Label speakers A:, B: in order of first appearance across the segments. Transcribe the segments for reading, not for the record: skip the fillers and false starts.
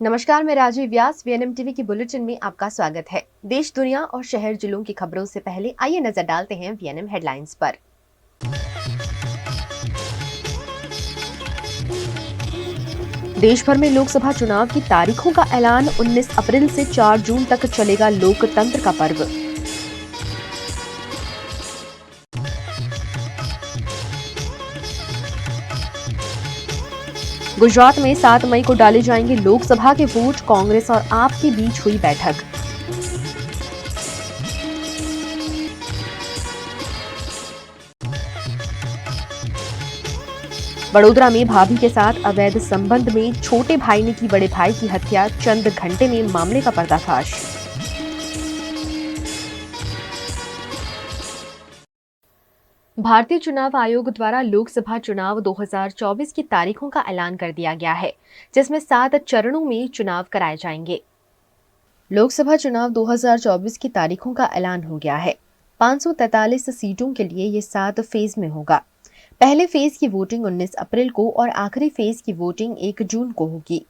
A: नमस्कार, मैं राजीव व्यास। VNM TV की बुलेटिन में आपका स्वागत है। देश, दुनिया और शहर जिलों की खबरों से पहले आइए नजर डालते हैं वीएनएम हेडलाइंस पर। देश भर में लोकसभा चुनाव की तारीखों का ऐलान। 19 अप्रैल से 4 जून तक चलेगा लोकतंत्र का पर्व। गुजरात में 7 मई को डाले जाएंगे लोकसभा के वोट। कांग्रेस और आप के बीच हुई बैठक। बड़ोदरा में भाभी के साथ अवैध संबंध में छोटे भाई ने की बड़े भाई की हत्या। चंद घंटे में मामले का पर्दाफाश। भारतीय चुनाव आयोग द्वारा लोकसभा चुनाव 2024 की तारीखों का ऐलान कर दिया गया है, जिसमें 7 चरणों में चुनाव कराए जाएंगे। लोकसभा चुनाव 2024 की तारीखों का ऐलान हो गया है। 543 सीटों के लिए ये 7 फेज में होगा। पहले फेज की वोटिंग 19 अप्रैल को और आखिरी फेज की वोटिंग 1 जून को होगी।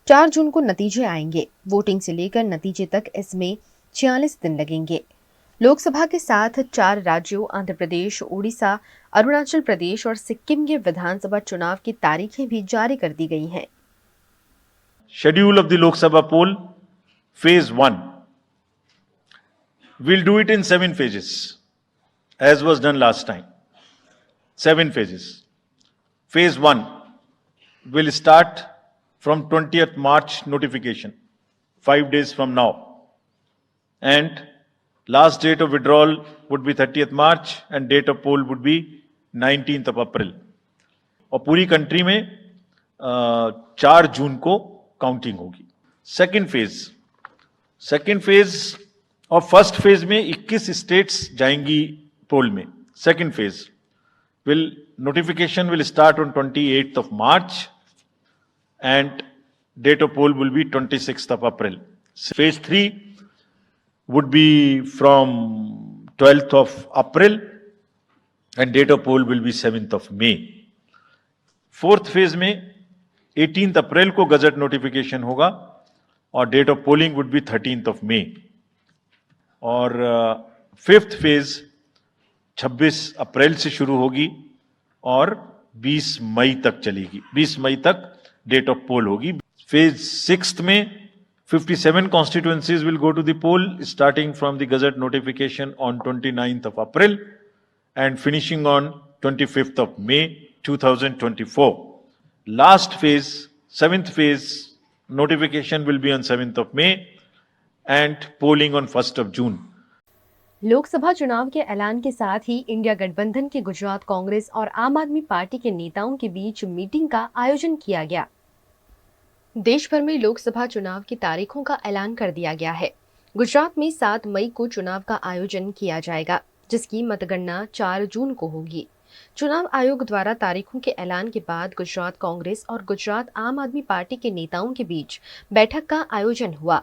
A: 4 जून को नतीजे आएंगे। वोटिंग से लेकर नतीजे तक इसमें 46 दिन लगेंगे। लोकसभा के साथ 4 राज्यों आंध्र प्रदेश, उड़ीसा, अरुणाचल प्रदेश और सिक्किम के विधानसभा चुनाव की तारीखें भी जारी कर दी गई हैं।
B: Schedule of the Lok Sabha poll, phase 1. We'll do it in 7 phases, as was done last time. 7 phases. Phase 1 will start from 20th March notification, 5 days from now. And last date of withdrawal would be 30th March and date of poll would be 19th of April. और पूरी country में 4 जून को counting होगी। Second phase और first phase में 21 states जाएंगी पोल में। Second phase notification will start on 28th of March and date of poll will be 26th of April. Phase 3 would be from 12th of April and date of poll will be 7th of May. Fourth phase में 18th April को gazette notification होगा और date of polling would be 13th of May. और fifth phase 26 अप्रैल से शुरू होगी और 20 मई तक चलेगी। 20 मई तक डेट ऑफ पोल होगी। फेज सिक्स्थ में 57 constituencies will go to the poll starting from the gazette notification on 29th of April and finishing on 25th of May 2024. Last phase, 7th phase, notification will be on 7th of May and polling on 1st of June.
A: Lok Sabha चुनाव के ऐलान के साथ ही India गठबंधन के गुजरात कांग्रेस और आम आदमी पार्टी के नेताओं के बीच मीटिंग का आयोजन किया गया। देश भर में लोकसभा चुनाव की तारीखों का ऐलान कर दिया गया है। गुजरात में 7 मई को चुनाव का आयोजन किया जाएगा, जिसकी मतगणना 4 जून को होगी। चुनाव आयोग द्वारा तारीखों के ऐलान के बाद गुजरात कांग्रेस और गुजरात आम आदमी पार्टी के नेताओं के बीच बैठक का आयोजन हुआ।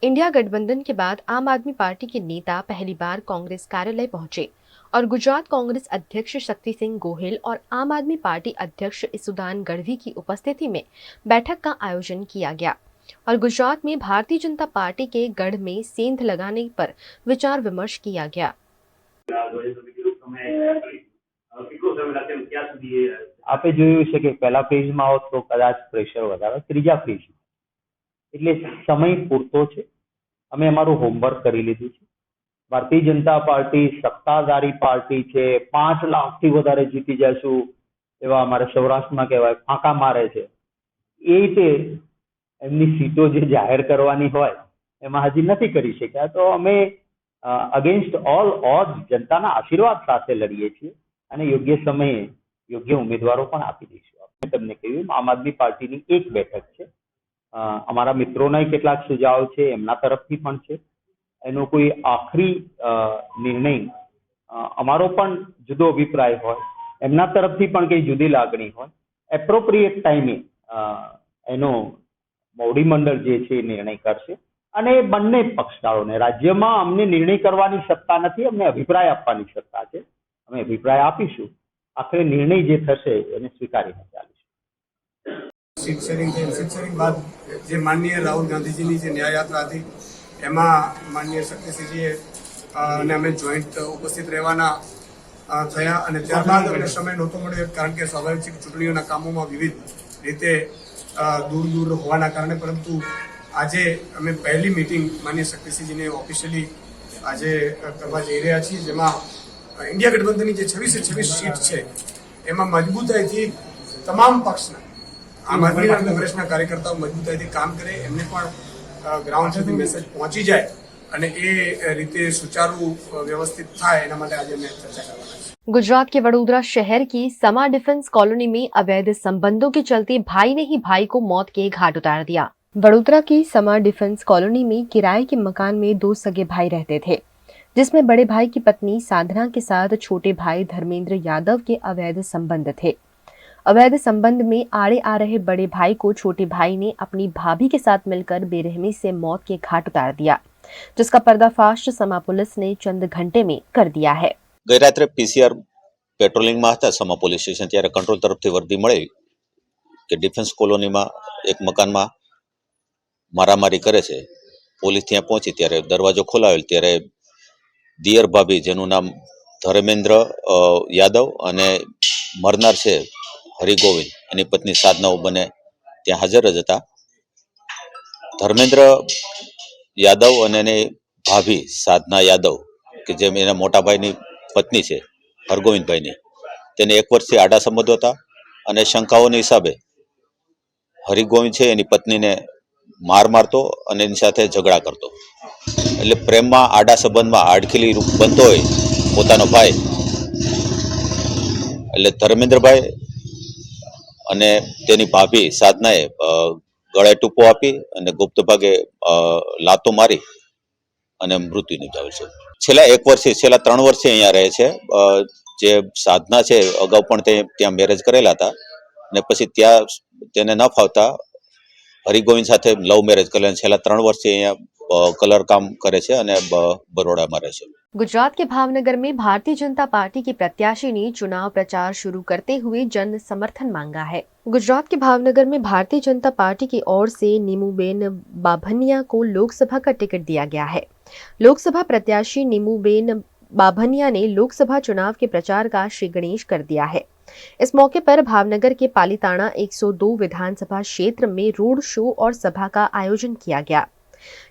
A: इंडिया गठबंधन के बाद आम आदमी पार्टी के नेता पहली बार कांग्रेस कार्यालय पहुंचे और गुजरात कांग्रेस अध्यक्ष शक्ति सिंह गोहिल और आम आदमी पार्टी अध्यक्ष इसुदान गढ़वी की उपस्थिति में बैठक का आयोजन किया गया और गुजरात में भारतीय जनता पार्टी के गढ़ में सेंध लगाने पर विचार विमर्श किया गया।
C: आपे જોયું છે કે પહેલા ફેઝમાં હોત તો કદાચ પ્રેશર વધારે, ત્રીજા ફેઝ એટલે સમય પૂરતો છે। અમે અમારું હોમવર્ક કરી લીધું છે। ભારતીય જનતા પાર્ટી સત્તાધારી પાર્ટી છે, 5 લાખથી વધારે જીતી જશું એવા અમારા સૌરાષ્ટ્રમાં કહેવાય ફાંકા મારે છે। એ રીતે એમની સીટો જે જાહેર કરવાની હોય એમાં હજી નથી કરી શક્યા। તો અમે અગેન્સ્ટ ઓલ ઓડ જનતાના આશીર્વાદ સાથે લડીએ છીએ અને યોગ્ય સમયે યોગ્ય ઉમેદવારો પણ આપી દઈશું। આપણે તમને કહ્યું આમ આદમી પાર્ટીની એક બેઠક છે। અમારા મિત્રોના કેટલાક સુઝાવ છે, એમના તરફથી પણ છે। એનો કોઈ આખરી નિર્ણય અમારો પણ જુદો અભિપ્રાય હોય, એમના તરફથી પણ કઈ જુદી લાગણી હોય, એપ્રોપ્રિએટ ટાઈમે એનો મોવડી મંડળ જે છે એ નિર્ણય કરશે। અને બંને પક્ષકારોને રાજ્યમાં અમને નિર્ણય કરવાની સત્તા નથી, અમને અભિપ્રાય આપવાની સત્તા છે। અમે અભિપ્રાય આપીશું, આખરે નિર્ણય જે થશે એને સ્વીકારીને ચાલીશું।
D: સીટ શેરિંગ થઈ. સીટ શેરિંગ બાદ જે માનનીય રાહુલ ગાંધીજીની જે ન્યાયયાત્રા હતી એમાં માનનીય શક્તિસિંહજીએ અને અમે જોઈન્ટ ઉપસ્થિત રહેવાના થયા અને ત્યારબાદ અમને સમય નહોતો મળ્યો, કારણ કે સ્વાભાવિક છે કે ચૂંટણીઓના કામોમાં વિવિધ રીતે દૂર હોવાના કારણે. પરંતુ આજે અમે પહેલી મિટિંગ માનનીય શક્તિસિંહજીને ઓફિશિયલી આજે કરવા જઈ રહ્યા છીએ, જેમાં ઇન્ડિયા ગઠબંધનની જે 26 સીટ છે એમાં મજબૂતાઈથી તમામ પક્ષના આમ આદમી અને કોંગ્રેસના કાર્યકર્તાઓ મજબૂતાઈથી કામ કરે, એમને પણ ગ્રાઉન્ડ સુધી મેસેજ પહોંચી જાય અને એ રીતે સુચારુ व्यवस्थित થાય, એના માટે આજે અમે ચર્ચા કરવાના છે.
A: गुजरात के वडोदरा शहर की समा डिफेंस कॉलोनी में अवैध संबंधों के चलते भाई ने ही भाई को मौत के घाट उतार दिया। वडोदरा की समा डिफेंस कॉलोनी में किराए के मकान में 2 सगे भाई रहते थे, जिसमें बड़े भाई की पत्नी साधना के साथ छोटे भाई धर्मेंद्र यादव के अवैध संबंध थे। अवैध संबंध में आड़े आ रहे बड़े भाई को छोटे भाई ने अपनी भाभी के साथ मिलकर बेरहमी से मौत के घाट उतार दिया, जिसका पर्दाफाश समा पुलिस ने चंद घंटे में कर दिया है।
E: गई रात्रे पीसीआर पेट्रोलिंग में था समा पोलीस स्टेशन, त्यारे कंट्रोल तरफ थी वर्दी मळी कि डिफेंस कॉलोनी में एक मकान में मारामारी करे छे। पोलीस त्यां पहोंची त्यारे दरवाजो खोलावेल त्यारे दियर भाभी जेनुं नाम धर्मेंद्र यादव अने मरनार छे हरिगोविंद एनी पत्नी साधना बने त्यां हाजर ज हता। धर्मेंद्र यादव अने एनी भाभी साधना यादव के जे एना मोटा भाईनी पत्नी है हरगोविंद भाई ने तेने 1 वर्षथी आड़ा संबंधो हता अने शंकाओना हिसाबे हरिगोविंद है एनी पत्नी ने मार मारतो अने एनी साथे झगड़ा करतो। एटले प्रेम में आड़ा संबंध में आड़खीली रूप बनतो होय पोतानो भाई, एटले धर्मेंद्र भाई अने तेनी भाभी साधनाए गळे टूपो आपी अने गुप्त भागे लातो मारी अने मृत्यु निपजावेल छे। छेल्ला 1 वर्षથી छेल्ला 3 વર્ષથી અહીંયા રહે છે। જે સાધના છે અગાઉ પણ તે ત્યાં મેરેજ કરેલા હતા અને પછી ત્યાં તેને ન ફાવતા હરિગોવિંદ સાથે લવ મેરેજ કરેલા, છેલ્લા 3 વર્ષથી અહીંયા કલર કામ કરે છે અને બરોડામાં રહે છે।
A: गुजरात के भावनगर में भारतीय जनता पार्टी के प्रत्याशी ने चुनाव प्रचार शुरू करते हुए जन समर्थन मांगा है। गुजरात के भावनगर में भारतीय जनता पार्टी की ओर से नीमूबेन बाभनिया को लोकसभा का टिकट दिया गया है। लोकसभा प्रत्याशी नीमूबेन बाभनिया ने लोकसभा चुनाव के प्रचार का श्री गणेश कर दिया है। इस मौके पर भावनगर के पालीताना 102 विधानसभा क्षेत्र में रोड शो और सभा का आयोजन किया गया।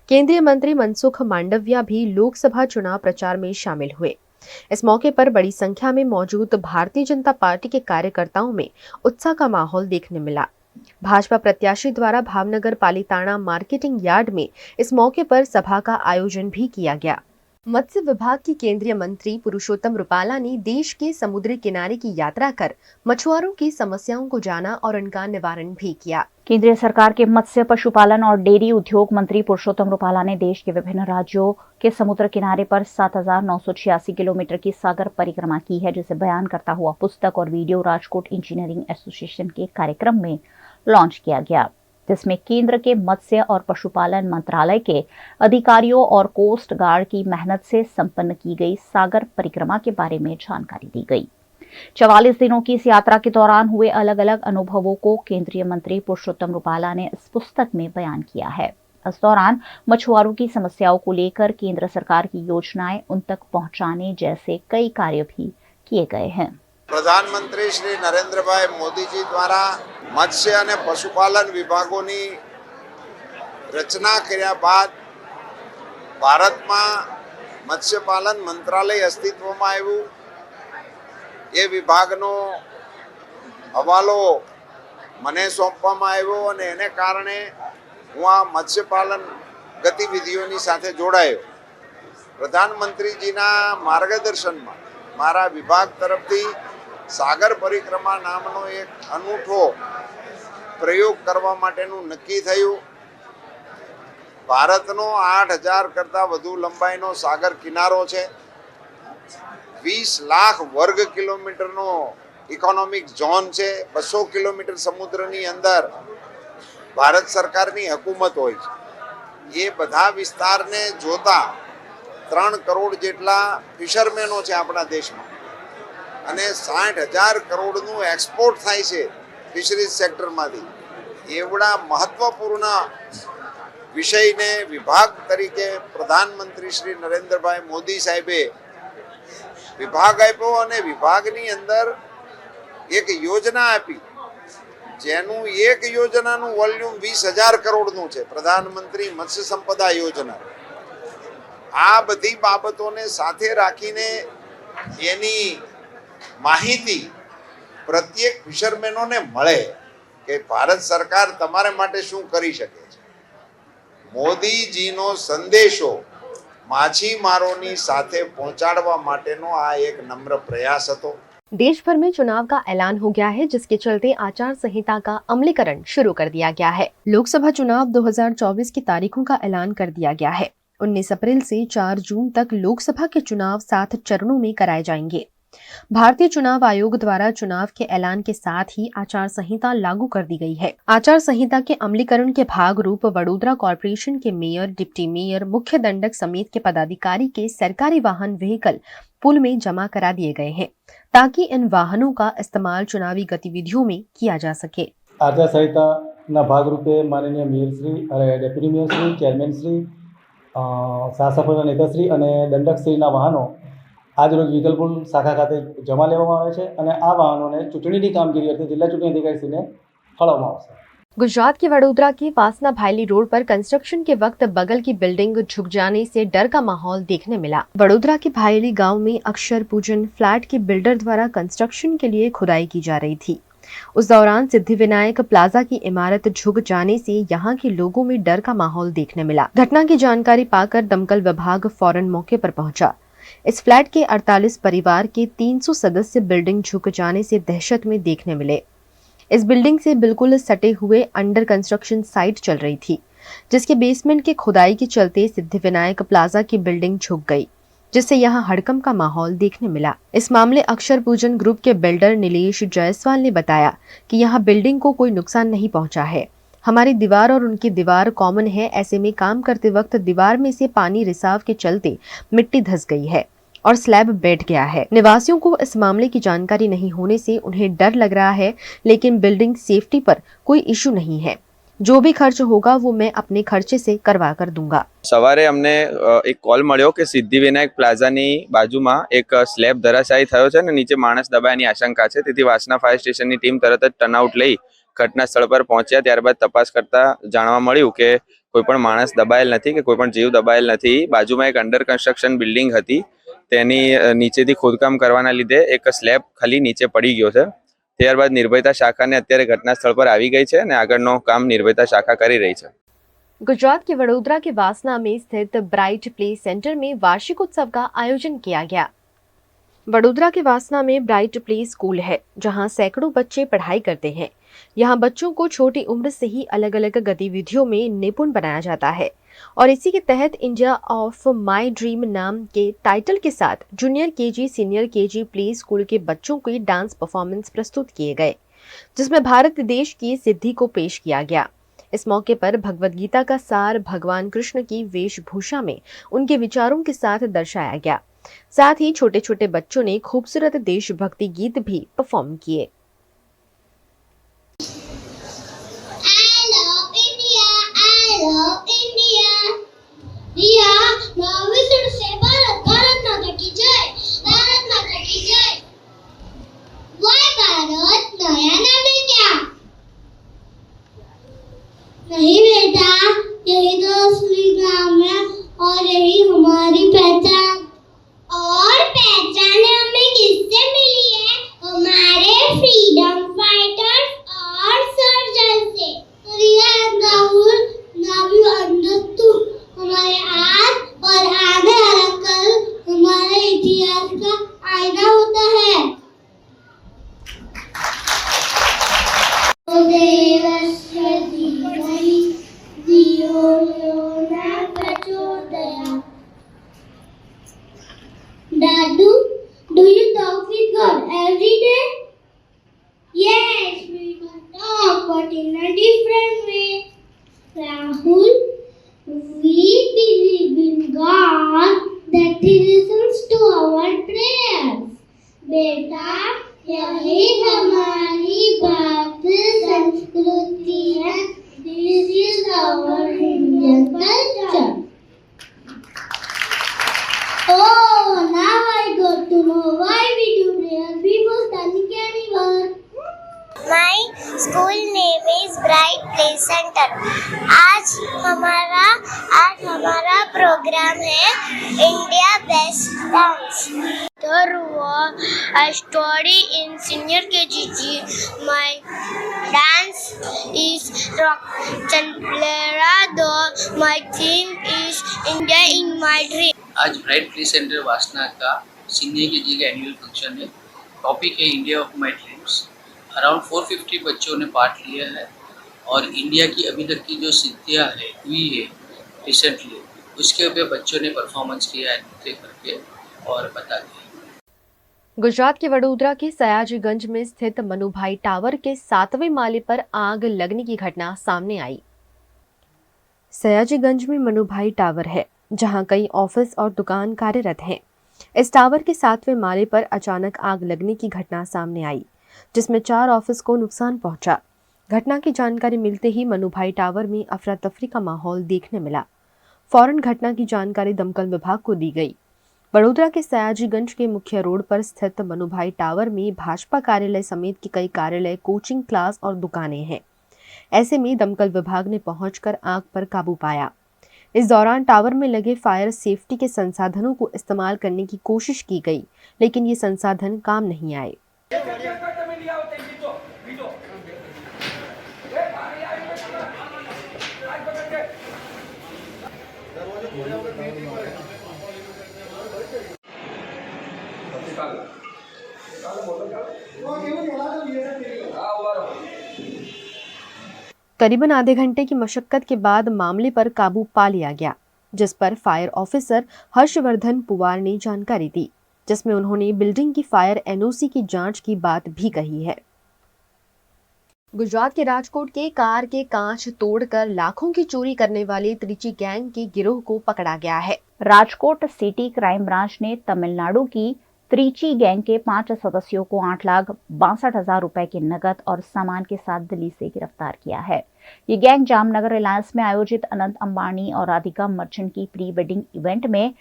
A: केंद्रीय मंत्री मनसुख मांडविया भी लोकसभा चुनाव प्रचार में शामिल हुए। इस मौके पर बड़ी संख्या में मौजूद भारतीय जनता पार्टी के कार्यकर्ताओं में उत्साह का माहौल देखने मिला। भाजपा प्रत्याशी द्वारा भावनगर पालीताना मार्केटिंग यार्ड में इस मौके पर सभा का आयोजन भी किया गया। मत्स्य विभाग की केंद्रीय मंत्री पुरुषोत्तम रूपाला ने देश के समुद्री किनारे की यात्रा कर मछुआरों की समस्याओं को जाना और उनका निवारण भी किया।
F: केंद्रीय सरकार के मत्स्य पशुपालन और डेयरी उद्योग मंत्री पुरुषोत्तम रूपाला ने देश के विभिन्न राज्यों के समुद्र किनारे पर 7,986 किलोमीटर की सागर परिक्रमा की है, जिसे बयान करता हुआ पुस्तक और वीडियो राजकोट इंजीनियरिंग एसोसिएशन के कार्यक्रम में लॉन्च किया गया, जिसमें केंद्र के मत्स्य और पशुपालन मंत्रालय के अधिकारियों और कोस्ट गार्ड की मेहनत से संपन्न की गई सागर परिक्रमा के बारे में जानकारी दी गई। 44 दिनों की इस यात्रा के दौरान हुए अलग अलग अनुभवों को केंद्रीय मंत्री पुरुषोत्तम रूपाला ने इस पुस्तक में बयान किया है। इस दौरान मछुआरों की समस्याओं को लेकर केंद्र सरकार की योजनाएं उन तक पहुंचाने जैसे कई कार्य भी किए गए हैं।
G: प्रधानमंत्री श्री नरेंद्रभाई मोदीजी द्वारा मत्स्य અને પશુપાલન વિભાગોની રચના કર્યા બાદ ભારતમાં મત્સ્યપાલન મંત્રાલય અસ્તિત્વમાં આવ્યું। એ વિભાગનો હવાલો મને સોંપવામાં આવ્યો અને એને કારણે હું આ મત્સ્યપાલન ગતિવિધિઓની સાથે જોડાયો। પ્રધાનમંત્રીજીના માર્ગદર્શનમાં મારા વિભાગ તરફથી સાગર પરિક્રમા નામનો એક અનૂઠો પ્રયોગ કરવા માટેનું નક્કી થયું। ભારતનો 8,000 કરતાં વધુ લંબાઈનો સાગર કિનારો છે। 20 લાખ વર્ગ કિલોમીટરનો ઇકોનોમિક ઝોન છે। 200 કિલોમીટર સમુદ્રની અંદર ભારત સરકારની હકુમત હોય છે। એ બધા વિસ્તારને જોતા 3 કરોડ જેટલા ફિશરમેનો છે આપણા દેશમાં અને 60,000 કરોડનું એક્સપોર્ટ થાય છે ફિશરીઝ સેક્ટરમાંથી। એવડા મહત્વપૂર્ણ વિષયને વિભાગ તરીકે પ્રધાનમંત્રી શ્રી નરેન્દ્રભાઈ મોદી સાહેબે વિભાગ આપ્યો અને વિભાગની અંદર એક યોજના આપી જેનું એક યોજનાનું વોલ્યુમ 20,000 કરોડનું છે, પ્રધાનમંત્રી મત્સ્ય સંપદા યોજના. આ બધી બાબતોને સાથે રાખીને એની માહિતી પ્રત્યેક ફિશરમેનોને મળે કે ભારત સરકાર તમારે માટે શું કરી શકે છે. મોદીજીનો સંદેશો માછીમારોની સાથે પહોંચાડવા માટેનો આ એક નમ્ર प्रयास હતો.
A: देश भर में चुनाव का ऐलान हो गया है, जिसके चलते आचार संहिता का अमलीकरण शुरू कर दिया गया है. लोकसभा चुनाव 2024 की तारीखों का ऐलान कर दिया गया है. 19 अप्रैल से 4 जून तक लोकसभा के चुनाव 7 चरणों में कराए जाएंगे. भारतीय चुनाव आयोग द्वारा चुनाव के ऐलान के साथ ही आचार संहिता लागू कर दी गई है. आचार संहिता के अमलीकरण के भाग रूप वडोदरा कॉर्पोरेशन के मेयर, डिप्टी मेयर, मुख्य दंडक समेत के पदाधिकारी के सरकारी वाहन व्हीकल पुल में जमा करा दिए गए हैं, ताकि इन वाहनों का इस्तेमाल चुनावी गतिविधियों में किया जा सके.
H: आचार संहिता भागरूपे माननीय मेयरश्री અને ડેપ્યુટી મેયરશ્રી, ચેરમેનશ્રી, શાસકોના નેતાશ્રી અને દંડકશ્રીના વાહનો આજરોજ વિકલપુર શાખા ખાતે જમા લેવામાં આવે છે અને આ વાહનોને ચૂંટણીની કામગીરી અર્થે જિલ્લા ચૂંટણી અધિકારીશ્રીને ફાળવવામાં આવશે.
A: गुजरात के वडोदरा के वासना भायली रोड पर कंस्ट्रक्शन के वक्त बगल की बिल्डिंग झुक जाने से डर का माहौल देखने मिला. वडोदरा के भायली गांव में अक्षर पूजन फ्लैट के बिल्डर द्वारा कंस्ट्रक्शन के लिए खुदाई की जा रही थी. उस दौरान सिद्धिविनायक प्लाजा की इमारत झुक जाने से यहां के लोगों में डर का माहौल देखने मिला. घटना की जानकारी पाकर दमकल विभाग फौरन मौके पर पहुंचा. इस फ्लैट के 48 परिवार के 300 सदस्य बिल्डिंग झुक जाने से दहशत में देखने मिले. इस बिल्डिंग से बिल्कुल सटे हुए अंडर कंस्ट्रक्शन साइट चल रही थी, जिसके बेसमेंट के खुदाई के चलते सिद्धिविनायक प्लाजा की बिल्डिंग झुक गई, जिससे यहां हड़कंप का माहौल देखने मिला. इस मामले अक्षर पूजन ग्रुप के बिल्डर नीलेश जायसवाल ने बताया कि यहां बिल्डिंग को कोई नुकसान नहीं पहुंचा है. हमारी दीवार और उनकी दीवार कॉमन है. ऐसे में काम करते वक्त दीवार में से पानी रिसाव के चलते मिट्टी धंस गई है और स्लैब बैठ गया है. निवासियों को इस मामले की जानकारी नहीं होने से उन्हें डर लग रहा है, लेकिन बिल्डिंग सेफ्टी पर कोई इशू नहीं है. जो भी खर्च होगा वो मैं अपने खर्चे से करवा कर दूंगा.
I: સવારે અમને એક કોલ મળ્યો કે સિદ્ધિવિનાયક પ્લાઝાની બાજુમાં એક સ્લેબ ધરાશાયી થયો છે અને નીચે માણસ દબાયાની આશંકા છે. તેથી વાસના ફાયર સ્ટેશનની ટીમ તરત જ ટર્નઆઉટ લઈ ઘટના સ્થળ પર પહોંચ્યા. ત્યારબાદ તપાસ કરતા જાણવા મળ્યું કે કોઈ પણ માણસ દબાયેલ નથી કે કોઈ પણ જીવ દબાયેલ નથી. બાજુમાં એક અંડર કન્સ્ટ્રક્શન બિલ્ડિંગ હતી, તેની નીચેથી ખોદકામ કરવાના લીધે એક સ્લેબ ખાલી નીચે પડી ગયો છે. ત્યારબાદ નિર્ભયતા શાખાને અત્યારે ઘટના સ્થળ પર આવી गई છે અને આગળનો કામ નિર્ભયતા શાખા કરી રહી છે.
A: गुजरात के वडोदरा के वासना में स्थित ब्राइट प्ले सेंटर में वार्षिक उत्सव का आयोजन किया गया. वडोदरा के वासना में ब्राइट प्ले स्कूल है, जहां सैकड़ों बच्चे पढ़ाई करते हैं. यहां बच्चों को छोटी उम्र से ही अलग अलग गतिविधियों में निपुण बनाया जाता है और इसी के तहत इंडिया ऑफ माई ड्रीम नाम के टाइटल के साथ junior KG, senior KG play school के बच्चों के डांस परफॉर्मेंस प्रस्तुत किए गए, जिसमें भारत देश की सिद्धि को पेश किया गया. इस मौके पर भगवद गीता का सार भगवान कृष्ण की वेशभूषा में उनके विचारों के साथ दर्शाया गया. साथ ही छोटे छोटे बच्चों ने खूबसूरत देशभक्ति गीत भी परफॉर्म किए.
J: नहीं बेटा, यही तो असली नाम है और यही हमारी पहचान. और पहचान हमें किससे मिली है? हमारे फ्रीडम फाइटर्स और सर्जन से. रिया राहुल नावी अंधतु हमारे आज और आने वाला कल हमारे इतिहास का आईना होता है. देवस्य धीमहि धियो यो न प्रचोदयात्. Dadu, do you talk with God every day? Yes, we talk, but in a different way. Rahul, we believe in God that He listens to our prayers. Beta, यही हमारी भारतीय संस्कृति है. This is our Indian culture. Oh, now I got to know why we do prayer before standing anywhere. My school name is Bright Play Center. आज हमारा programme है India best dance. I study in senior KG. My dance is rock Chandlera. My theme is India in my dream.
K: आज bright play centre वासना का senior KG का annual function है. Topic है India of my dreams. Around 450 बच्चों ने part लिया है और इंडिया की अभी तक की जो सिद्धियाँ हुई है रिसेंटली, उसके ऊपर बच्चों ने परफॉर्मेंस किया है नृत्य करके और बता दिया.
A: गुजरात के वडोदरा के सयाजीगंज में स्थित मनुभाई टावर के 7वें माले पर आग लगने की घटना सामने आई. सयाजीगंज में मनुभाई टावर है जहां कई ऑफिस और दुकान कार्यरत हैं. इस टावर के 7वें माले पर अचानक आग लगने की घटना सामने आई जिसमें 4 ऑफिस को नुकसान पहुंचा. घटना की जानकारी मिलते ही मनुभाई टावर में अफरा तफरी का माहौल देखने मिला. फौरन घटना की जानकारी दमकल विभाग को दी गई. वडोदरा के सयाजीगंज के मुख्य रोड पर स्थित मनुभाई टावर में भाजपा कार्यालय समेत के कई कार्यालय, कोचिंग क्लास और दुकानें हैं. ऐसे में दमकल विभाग ने पहुंचकर आग पर काबू पाया. इस दौरान टावर में लगे फायर सेफ्टी के संसाधनों को इस्तेमाल करने की कोशिश की गई, लेकिन ये संसाधन काम नहीं आए. करीबन आधे घंटे की मशक्कत के बाद मामले पर काबू पा लिया गया, जिस पर फायर ऑफिसर हर्षवर्धन पुवार ने जानकारी दी, जिसमें उन्होंने बिल्डिंग की फायर एनओसी की जांच की बात भी कही है. गुजरात के राजकोट के कार के कांच तोड़कर लाखों की चोरी करने वाले त्रिची गैंग के गिरोह को पकड़ा गया है.
F: राजकोट सिटी क्राइम ब्रांच ने तमिलनाडु की त्रिची गैंग के 5 सदस्यों को 8,62,000 रुपए के नकद और सामान के साथ दिल्ली से गिरफ्तार किया है. ये गैंग जामनगर रिलायंस में आयोजित अनंत अंबानी और राधिका मर्चेंट की प्री वेडिंग इवेंट में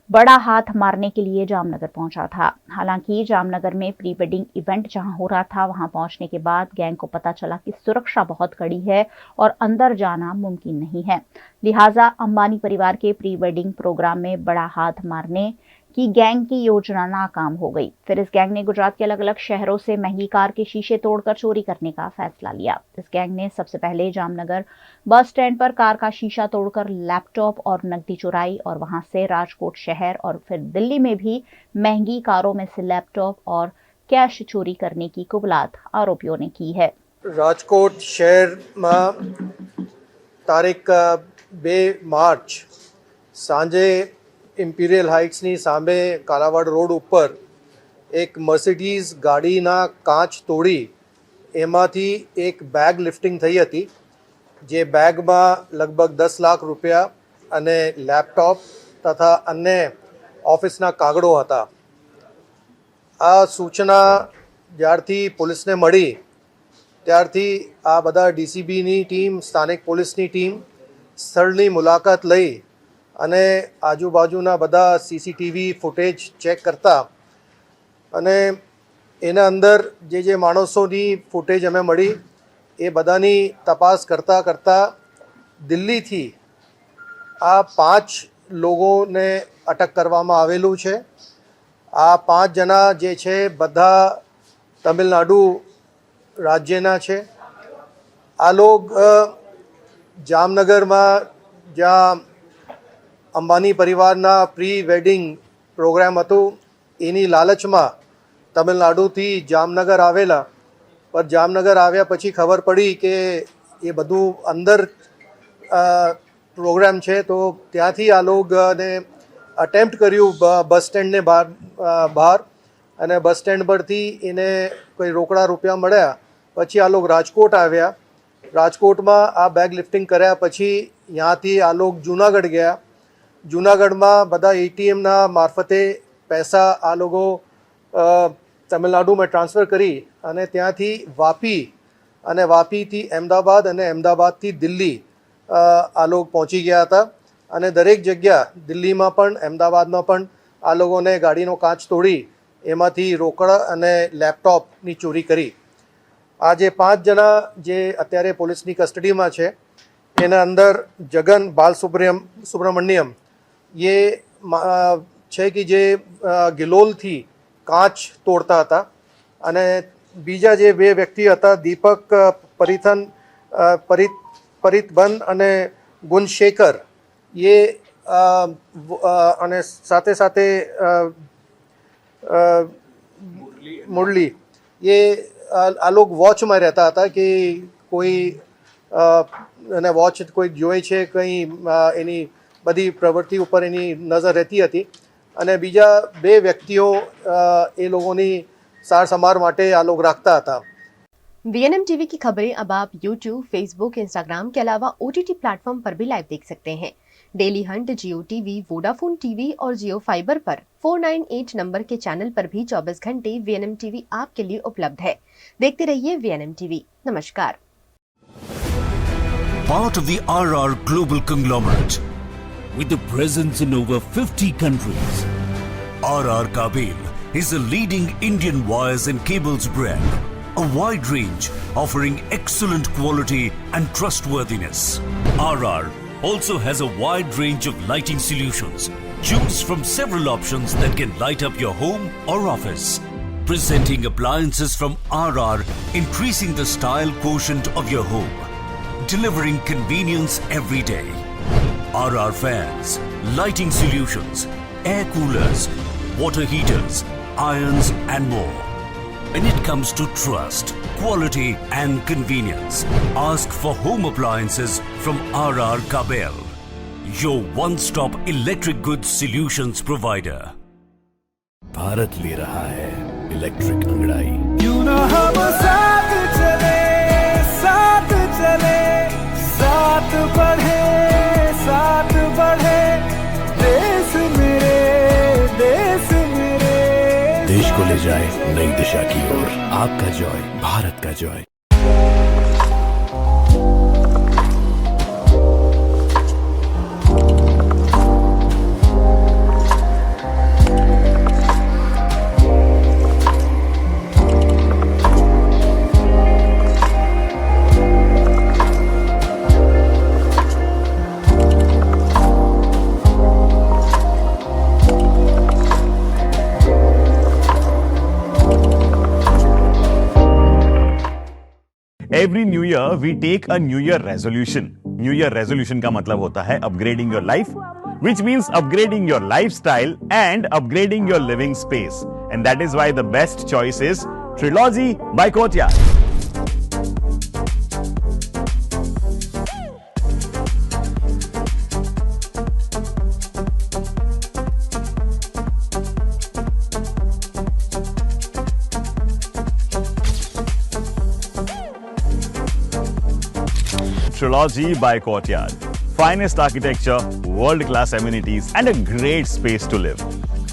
F: बड़ा हाथ मारने के लिए जामनगर पहुंचा था. हालांकि जामनगर में प्री वेडिंग इवेंट जहां हो रहा था, वहां पहुंचने के बाद गैंग को पता चला कि सुरक्षा बहुत कड़ी है और अंदर जाना मुमकिन नहीं है. लिहाजा अंबानी परिवार के प्री वेडिंग प्रोग्राम में बड़ा हाथ मारने की गैंग की योजना नाकाम हो गई. फिर इस गैंग ने गुजरात के अलग अलग शहरों से महंगी कार के शीशे तोड़कर चोरी करने का फैसला लिया. इस गैंग ने सबसे पहले जामनगर बस स्टैंड पर कार का शीशा तोड़कर लैपटॉप और नकदी चुराई और वहां से राजकोट शहर और फिर दिल्ली में भी महंगी कारों में से लैपटॉप और कैश चोरी करने की कुबलात आरोपियों ने की है.
L: राजकोट शहर में तारीख 2 मार्च सांजे ઇમ્પિરિયલ હાઇટ્સની સામે કાલાવાડ રોડ ઉપર એક મર્સિડીઝ ગાડીના કાચ તોડી એમાંથી એક બેગ લિફ્ટિંગ થઈ હતી, જે બેગમાં લગભગ 10 લાખ રૂપિયા અને લેપટોપ તથા અન્ય ઓફિસના કાગળો હતા. આ સૂચના જ્યારથી પોલીસને મળી ત્યારથી આ બધા ડીસીબીની ટીમ, સ્થાનિક પોલીસની ટીમ સ્થળની મુલાકાત લઈ અને આજુબાજુના બધા સીસીટીવી ફૂટેજ ચેક કરતા અને એના અંદર જે માણસોની ફૂટેજ અમે મળી એ બધાની તપાસ કરતાં કરતાં દિલ્હીથી આ 5 લોકોને અટક કરવામાં આવેલું છે. આ 5 જણા જે છે બધા તમિલનાડુ રાજ્યના છે. આ લોક જામનગરમાં જ્યાં અંબાની પરિવારના પ્રી વેડિંગ પ્રોગ્રામ હતું એની લાલચમાં તમિલનાડુથી જામનગર આવેલા, પર જામનગર આવ્યા પછી ખબર પડી કે એ બધું અંદર પ્રોગ્રામ છે, તો ત્યાંથી આ લોકોને અટેમ્પ્ટ કર્યું બસ સ્ટેન્ડને બહાર અને બસ સ્ટેન્ડ પરથી એને કોઈ રોકડા રૂપિયા મળ્યા. પછી આ લોકો રાજકોટ આવ્યા. રાજકોટમાં આ બેગ લિફ્ટિંગ કર્યા પછી ત્યાંથી આ લોકો જૂનાગઢ ગયા. જૂનાગઢમાં બધા એટીએમના મારફતે પૈસા આ લોકો તમિલનાડુમાં ટ્રાન્સફર કરી અને ત્યાંથી વાપી અને વાપીથી અમદાવાદ અને અમદાવાદથી દિલ્હી આ લોકો પહોંચી ગયા હતા અને દરેક જગ્યા દિલ્હીમાં પણ અમદાવાદમાં પણ આ લોકોને ગાડીનો કાચ તોડી એમાંથી રોકડા અને લેપટોપની ચોરી કરી. આ જે 5 જણા જે અત્યારે પોલીસની કસ્ટડીમાં છે એના અંદર જગન બાલસુબ્રમણ્યમ એ છે કે જે ગિલોલથી કાચ તોડતા હતા અને બીજા જે 2 વ્યક્તિ હતા દીપક પરિતબન અને ગુણશેખર એ અને સાથે સાથે મુરલી એ આ લોકો વોચમાં રહેતા હતા કે કોઈ અને વોચ કોઈ જોઈ છે કંઈ એની બધી પ્રવૃત્તિ ઉપર એની નજર રહેતી હતી અને બીજા 2 વ્યક્તિઓ એ લોકોની સાર સંભાળ માટે આ લોકો રાખતા હતા.
A: वीएनएम टीवी की खबरें अब आप यूट्यूब, फेसबुक, इंस्टाग्राम के अलावा ओटीटी प्लेटफॉर्म पर भी लाइव देख सकते हैं. डेली हंट, जियो टीवी, वोडाफोन टीवी और जियो फाइबर पर 498 नंबर के चैनल पर भी 24 घंटे वीएनएम टीवी आपके लिए उपलब्ध है. देखते रहिए वीएनएम टीवी. नमस्कार.
M: Part of the RR Global Conglomerate with a presence in over 50 countries. RR Kabel is a leading Indian wires and cables brand. A wide range offering excellent quality and trustworthiness. RR also has a wide range of lighting solutions. Choose from several options that can light up your home or office. Presenting appliances from RR, increasing the style quotient of your home. Delivering convenience every day. RR fans, lighting solutions, air coolers, water heaters, irons and more. When it comes to trust, quality and convenience, ask for home appliances from RR Kabel, your one-stop electric goods solutions provider.
N: Bharat ले रहा है electric अंगड़ाई.
O: क्यों ना हम साथ चले, साथ बढ़े, देश मेरे,
N: देश को ले जाए नई दिशा की ओर. आपका जॉय, भारत का Joy.
P: Every new year we take a new year resolution. New year resolution का मतलब होता है upgrading your life, which means upgrading your lifestyle and upgrading your living space. And that is why the best choice is Trilogy by Courtyard. Trilogy by Courtyard. Finest architecture, world-class amenities and a great space to live.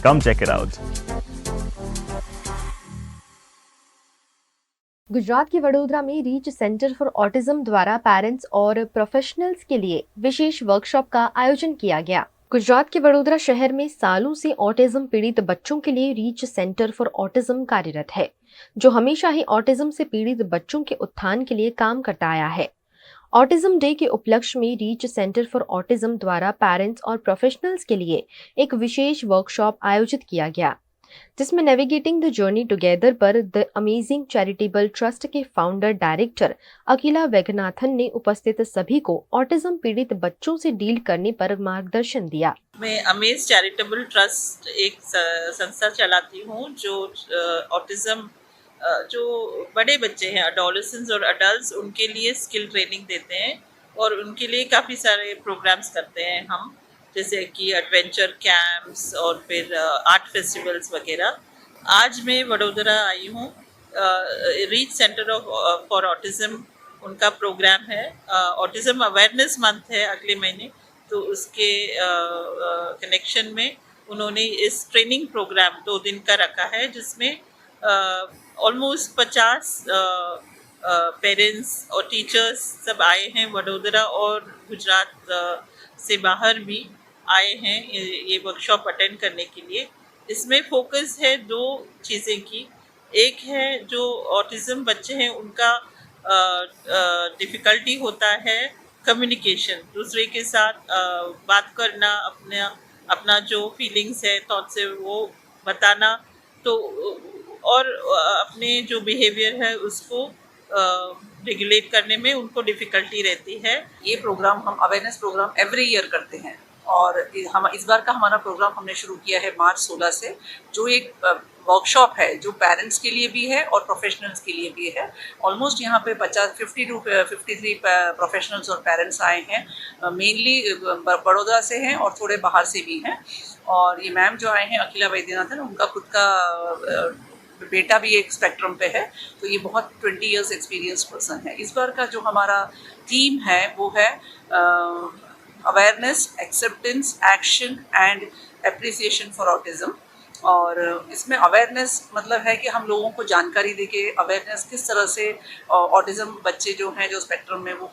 P: Come check it out.
A: Gujarat के वडोदरा में reach centre for autism द्वारा parents और professionals के लिए विशेष workshop का आयोजन किया गया. गुजरात के वडोदरा शहर में सालों से ऑटिज्म पीड़ित बच्चों के लिए रीच सेंटर फॉर ऑटिज्म कार्यरत है, जो हमेशा ही ऑटिज्म से पीड़ित बच्चों के उत्थान के लिए काम करता आया है. ऑटिज्म डे के उपलक्ष्य में रीच सेंटर फॉर ऑटिज्म द्वारा पेरेंट्स और प्रोफेशनल्स के लिए एक विशेष वर्कशॉप आयोजित किया गया, जिसमें नेविगेटिंग द जर्नी टुगेदर पर द अमेजिंग चैरिटेबल ट्रस्ट के फाउंडर डायरेक्टर अकीला वैद्यनाथन ने उपस्थित सभी को ऑटिज्म पीड़ित बच्चों से डील करने पर मार्गदर्शन दिया.
Q: मैं अमेज चैरिटेबल ट्रस्ट एक संस्था चलाती हूँ जो ऑटिज्म जो बड़े बच्चे हैं, एडोलेसेंट्स और अडल्ट्स, उनके लिए स्किल ट्रेनिंग देते हैं और उनके लिए काफ़ी सारे प्रोग्राम्स करते हैं हम, जैसे कि एडवेंचर कैंप्स और फिर आर्ट फेस्टिवल्स वगैरह. आज मैं वडोदरा आई हूँ. रीच सेंटर फॉर ऑटिज्म उनका प्रोग्राम है. ऑटिज्म अवेयरनेस मंथ है अगले महीने, तो उसके कनेक्शन में उन्होंने इस ट्रेनिंग प्रोग्राम 2 दिन का रखा है, जिसमें ऑलमोस्ट 50 पेरेंट्स और टीचर्स सब आए हैं। वडोदरा और गुजरात से बाहर भी आए हैं ये वर्कशॉप अटेंड करने के लिए। इसमें फोकस है 2 चीज़ें की। एक है जो ऑटिज़म बच्चे हैं उनका डिफ़िकल्टी होता है कम्युनिकेशन, दूसरे के साथ बात करना, अपना जो फीलिंग्स है, थॉट्स है वो बताना, तो और अपने जो बिहेवियर है उसको रेगुलेट करने में उनको डिफ़िकल्टी रहती है।
R: ये प्रोग्राम हम अवेयरनेस प्रोग्राम एवरी ईयर करते हैं और हम इस बार का हमारा प्रोग्राम हमने शुरू किया है मार्च 16 से, जो एक वर्कशॉप है जो पेरेंट्स के लिए भी है और प्रोफेशनल्स के लिए भी है। ऑलमोस्ट यहाँ पे 50 to 53 प्रोफेशनल्स और पेरेंट्स आए हैं, मेनली बड़ौदा से हैं और थोड़े बाहर से भी हैं। और ये मैम जो आए हैं अखिला वैद्यनाथन, उनका खुद का बेटा भी एक स्पेक्ट्रम पे है, तो ये बहुत 20 इयर्स एक्सपीरियंस पर्सन है। इस बार का जो हमारा थीम है वो है awareness, acceptance, action and appreciation for autism. और इसमें अवेयरनेस मतलब है कि हम लोगों को जानकारी देके अवेयरनेस किस तरह से ऑटिज़म बच्चे जो हैं जो स्पेक्ट्रम में वो